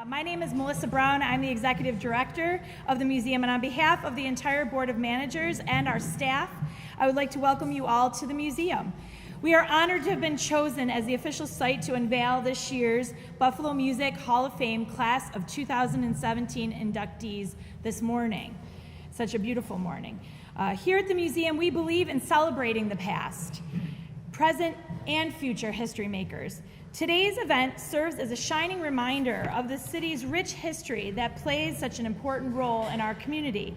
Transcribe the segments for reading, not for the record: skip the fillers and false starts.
My name is Melissa Brown. I'm the Executive Director of the museum, and on behalf of the entire Board of Managers and our staff, I would like to welcome you all to the museum. We are honored to have been chosen as the official site to unveil this year's Buffalo Music Hall of Fame Class of 2017 inductees this morning. Such a beautiful morning. Here at the museum, we believe in celebrating the past, present, and future history makers. Today's event serves as a shining reminder of the city's rich history that plays such an important role in our community.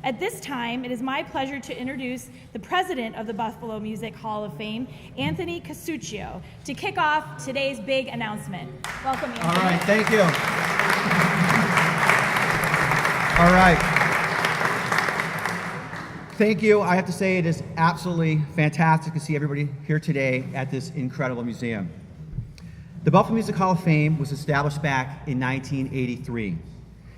At this time, it is my pleasure to introduce the president of the Buffalo Music Hall of Fame, Anthony Casuccio, to kick off today's big announcement. Welcome, Anthony. All right, thank you. All right. Thank you. I have to say it is absolutely fantastic to see everybody here today at this incredible museum. The Buffalo Music Hall of Fame was established back in 1983.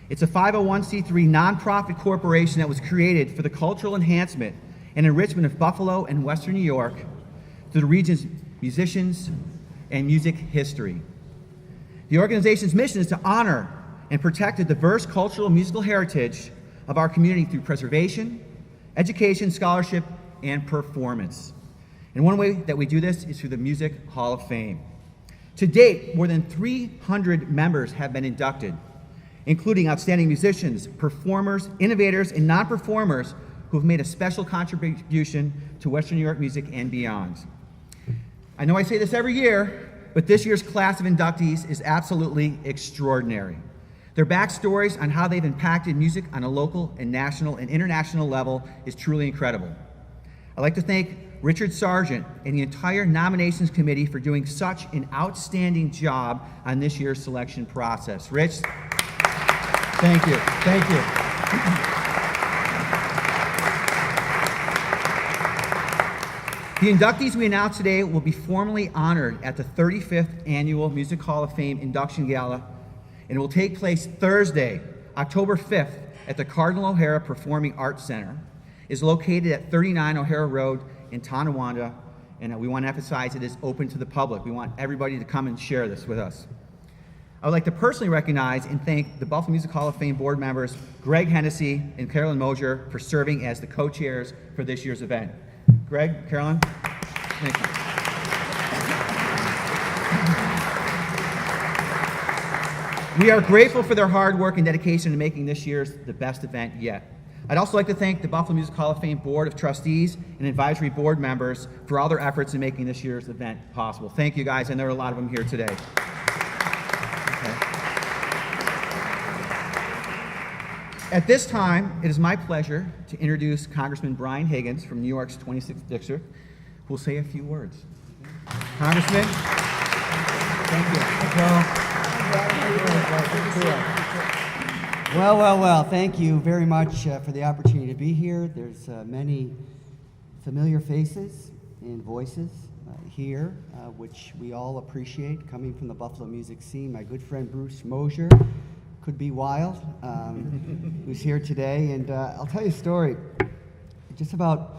It's a 501c3 nonprofit corporation that was created for the cultural enhancement and enrichment of Buffalo and Western New York through the region's musicians and music history. The organization's mission is to honor and protect the diverse cultural and musical heritage of our community through preservation, education, scholarship, and performance. And one way that we do this is through the Music Hall of Fame. To date, more than 300 members have been inducted, including outstanding musicians, performers, innovators, and non-performers who have made a special contribution to Western New York music and beyond. I know I say this every year, but this year's class of inductees is absolutely extraordinary. Their backstories on how they've impacted music on a local and national and international level is truly incredible. I'd like to thank Richard Sargent and the entire nominations committee for doing such an outstanding job on this year's selection process. Rich, thank you. Thank you. The inductees we announce today will be formally honored at the 35th Annual Music Hall of Fame Induction Gala, and it will take place Thursday, October 5th at the Cardinal O'Hara Performing Arts Center. It's located at 39 O'Hara Road in Tonawanda, and we want to emphasize it is open to the public. We want everybody to come and share this with us. I would like to personally recognize and thank the Buffalo Music Hall of Fame board members, Greg Hennessy and Carolyn Mosier, for serving as the co-chairs for this year's event. Greg, Carolyn, thank you. We are grateful for their hard work and dedication in making this year's the best event yet. I'd also like to thank the Buffalo Music Hall of Fame Board of Trustees and Advisory Board members for all their efforts in making this year's event possible. Thank you, guys, and there are a lot of them here today. Okay. At this time, it is my pleasure to introduce Congressman Brian Higgins from New York's 26th District, who will say a few words. Congressman, thank you. Well, thank you very much for the opportunity to be here. There's many familiar faces and voices here, which we all appreciate, coming from the Buffalo music scene. My good friend Bruce Mosier, could be wild, who's here today. And I'll tell you a story just about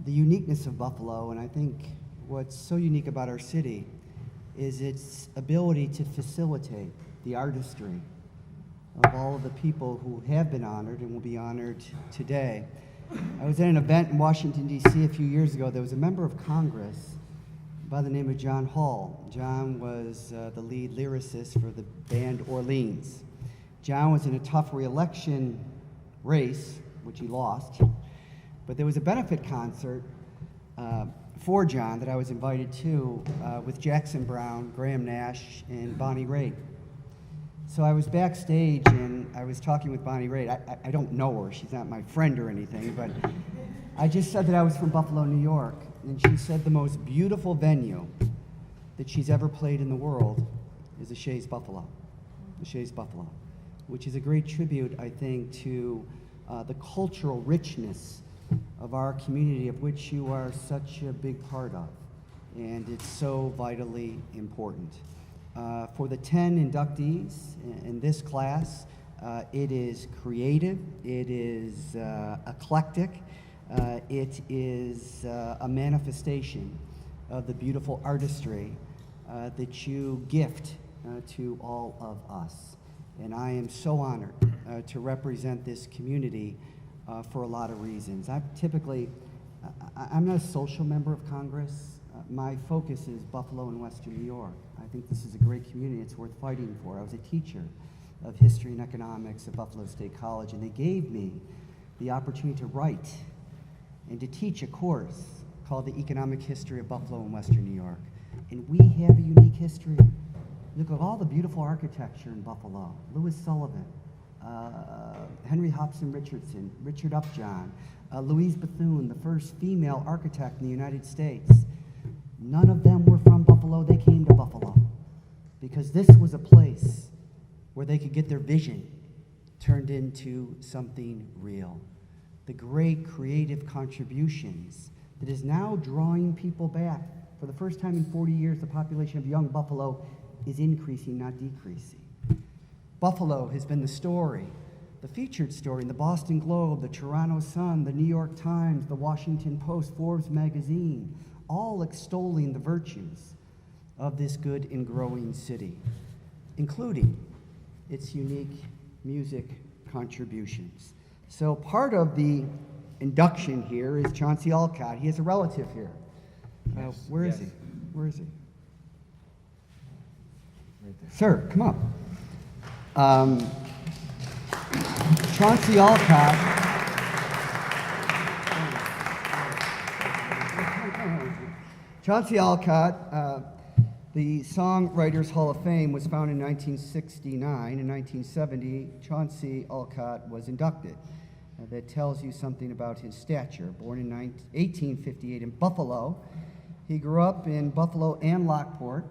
the uniqueness of Buffalo, and I think what's so unique about our city is its ability to facilitate the artistry of all of the people who have been honored and will be honored today. I was at an event in Washington, D.C. a few years ago. There was a member of Congress by the name of John Hall. John was the lead lyricist for the band Orleans. John was in a tough re-election race, which he lost, but there was a benefit concert for John that I was invited to with Jackson Browne, Graham Nash, and Bonnie Raitt. So I was backstage and I was talking with Bonnie Raitt. I don't know her, she's not my friend or anything, but I just said that I was from Buffalo, New York, and she said the most beautiful venue that she's ever played in the world is the Shays Buffalo, which is a great tribute, I think, to the cultural richness of our community, of which you are such a big part of, and it's so vitally important. For the 10 inductees in this class, it is creative, it is eclectic, it is a manifestation of the beautiful artistry that you gift to all of us. And I am so honored to represent this community for a lot of reasons. I'm not a social member of Congress. My focus is Buffalo and Western New York. I think this is a great community. It's worth fighting for. I was a teacher of history and economics at Buffalo State College, and they gave me the opportunity to write and to teach a course called the Economic History of Buffalo and Western New York. And we have a unique history. Look at all the beautiful architecture in Buffalo. Louis Sullivan, Henry Hobson Richardson, Richard Upjohn, Louise Bethune, the first female architect in the United States. None of them were from Buffalo. They came to Buffalo because this was a place where they could get their vision turned into something real. The great creative contributions that is now drawing people back. For the first time in 40 years, the population of young Buffalo is increasing, not decreasing. Buffalo has been the story, the featured story in the Boston Globe, the Toronto Sun, the New York Times, the Washington Post, Forbes magazine, all extolling the virtues of this good and growing city, including its unique music contributions. So part of the induction here is Chauncey Olcott. He has a relative here. Where is he? Where is he? Right there. Sir, come up. Chauncey Olcott. Chauncey Olcott, the Songwriters Hall of Fame, was founded in 1969. In 1970, Chauncey Olcott was inducted. That tells you something about his stature. Born in 1858 in Buffalo, he grew up in Buffalo and Lockport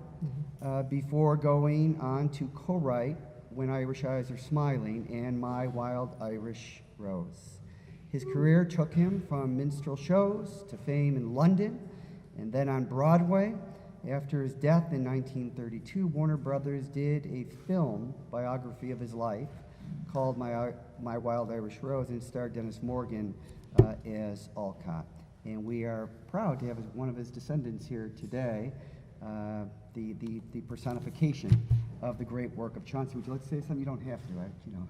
before going on to co-write When Irish Eyes Are Smiling and My Wild Irish Rose. His career took him from minstrel shows to fame in London and then on Broadway. After his death in 1932, Warner Brothers did a film biography of his life called My Wild Irish Rose, and it starred Dennis Morgan as Olcott. And we are proud to have one of his descendants here today, the personification of the great work of Chauncey. Would you like to say something? You don't have to, right? You know.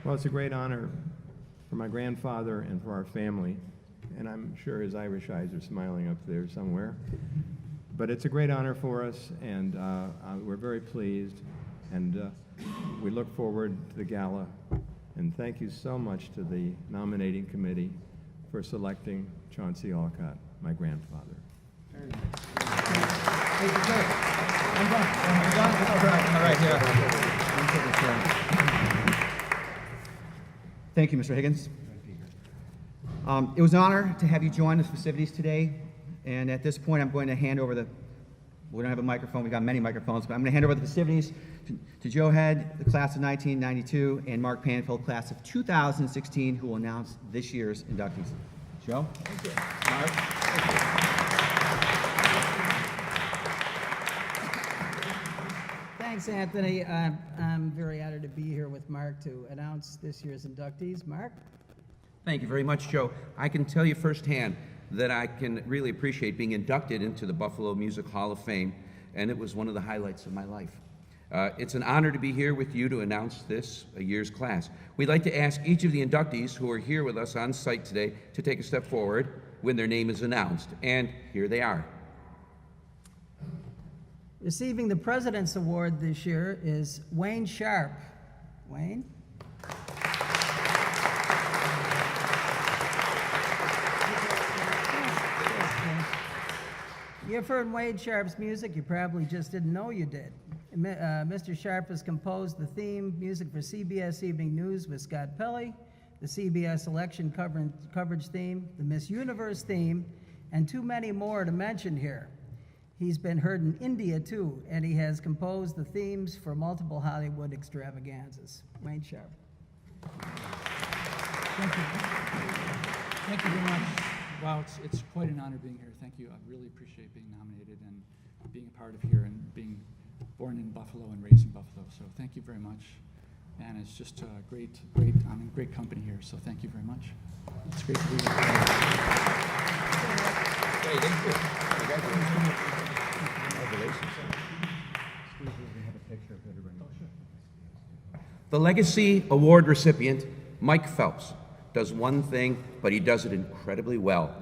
Well, it's a great honor for my grandfather and for our family, and I'm sure his Irish eyes are smiling up there somewhere. But it's a great honor for us, and we're very pleased, and we look forward to the gala. And thank you so much to the nominating committee for selecting Chauncey Olcott, my grandfather. Very nice. Thank you, sir. I'm done. All right, yeah. Thank you, Mr. Higgins. It was an honor to have you join the festivities today. And at this point, I'm going to hand over we don't have a microphone, we've got many microphones, but I'm going to hand over the festivities to Joe Head, the class of 1992, and Mark Panfield, class of 2016, who will announce this year's inductees. Joe? Thank you. Mark? Thanks, Anthony. I'm very honored to be here with Mark to announce this year's inductees. Mark? Thank you very much, Joe. I can tell you firsthand that I can really appreciate being inducted into the Buffalo Music Hall of Fame, and it was one of the highlights of my life. It's an honor to be here with you to announce this year's class. We'd like to ask each of the inductees who are here with us on site today to take a step forward when their name is announced, and here they are. Receiving the President's Award this year is Wayne Sharpe. Wayne? You've heard Wayne Sharpe's music, you probably just didn't know you did. Mr. Sharpe has composed the theme music for CBS Evening News with Scott Pelley, the CBS election coverage theme, the Miss Universe theme, and too many more to mention here. He's been heard in India too, and he has composed the themes for multiple Hollywood extravaganzas. Wayne Sharpe. Thank you. Thank you very much. Wow, it's quite an honor being here. Thank you. I really appreciate being nominated and being a part of here and being born in Buffalo and raised in Buffalo. So thank you very much. And it's just great. I'm in great company here. So thank you very much. It's great to be here. Hey, thank you. Congratulations. The Legacy Award recipient, Mike Phelps, does one thing, but he does it incredibly well.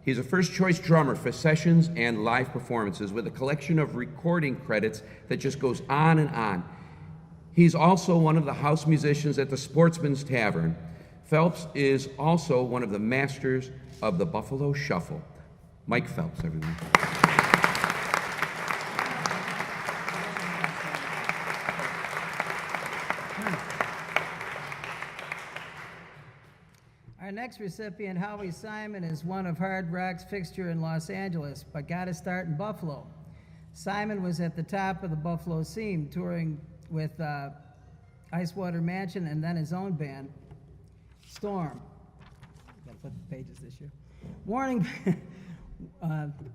He's a first-choice drummer for sessions and live performances with a collection of recording credits that just goes on and on. He's also one of the house musicians at the Sportsman's Tavern. Phelps is also one of the masters of the Buffalo Shuffle. Mike Phelps, everyone. Our next recipient, Howie Simon, is one of hard rock's fixture in Los Angeles, but got his start in Buffalo. Simon was at the top of the Buffalo scene, touring with Icewater Mansion and then his own band, Storm. Gotta flip the pages this year. Warning,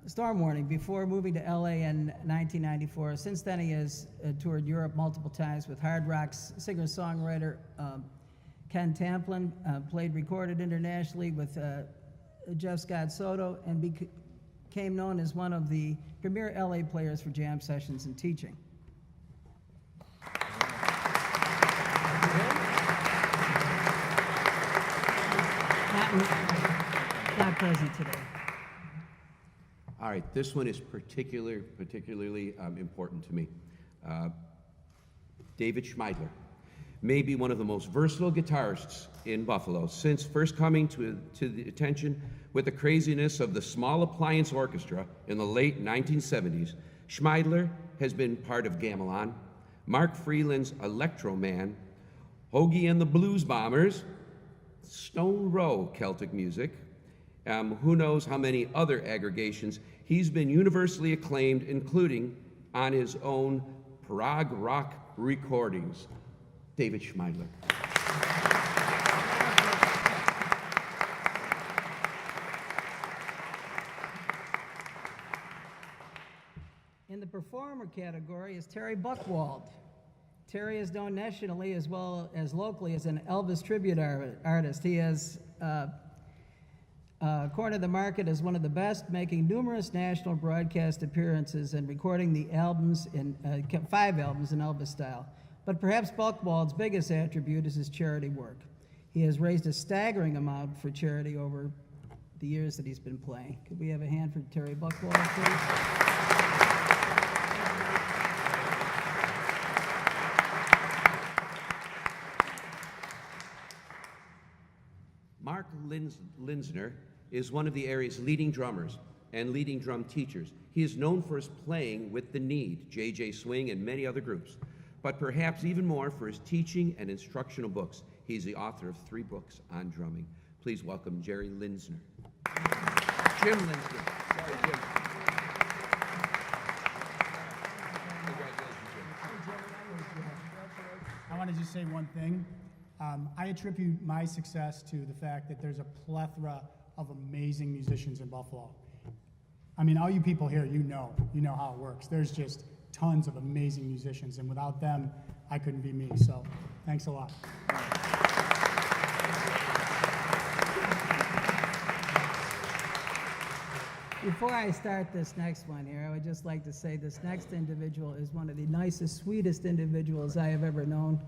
storm warning, before moving to LA in 1994. Since then, he has toured Europe multiple times with hard rock's singer-songwriter Ken Tamplin, recorded internationally with Jeff Scott Soto, and became known as one of the premier LA players for jam sessions and teaching. Not present today. All right, this one is particularly important to me. David Schmeidler may be one of the most versatile guitarists in Buffalo since first coming to the attention with the craziness of the Small Appliance Orchestra in the late 1970s. Schmeidler has been part of Gamelan, Mark Freeland's Electro Man, Hoagie and the Blues Bombers, Stone Row Celtic Music, who knows how many other aggregations. He's been universally acclaimed, including on his own prog rock recordings. David Schmeidler. In the performer category is Terry Buckwald. Terry is known nationally as well as locally as an Elvis tribute artist. He has cornered the market as one of the best, making numerous national broadcast appearances and recording the albums in 5 albums in Elvis style. But perhaps Buckwald's biggest attribute is his charity work. He has raised a staggering amount for charity over the years that he's been playing. Could we have a hand for Terry Buckwald, please? Mark Linsner is one of the area's leading drummers and leading drum teachers. He is known for his playing with The Need, J.J. Swing, and many other groups, but perhaps even more for his teaching and instructional books. He's the author of 3 books on drumming. Please welcome Jerry Linsner. Jim Linsner. Sorry, Jim. Congratulations, Jim. I want to just say one thing. I attribute my success to the fact that there's a plethora of amazing musicians in Buffalo. I mean, all you people here, you know how it works. There's just tons of amazing musicians, and without them, I couldn't be me. So, thanks a lot. Before I start this next one here, I would just like to say this next individual is one of the nicest, sweetest individuals I have ever known.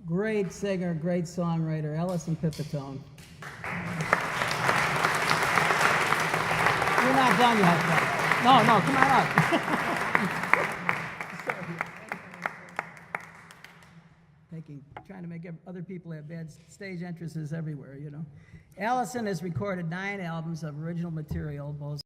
Great singer, great songwriter, Alison Pipitone. You're not done yet, though. No, come on up. Trying to make other people have bad stage entrances everywhere, you know. Alison has recorded 9 albums of original material, both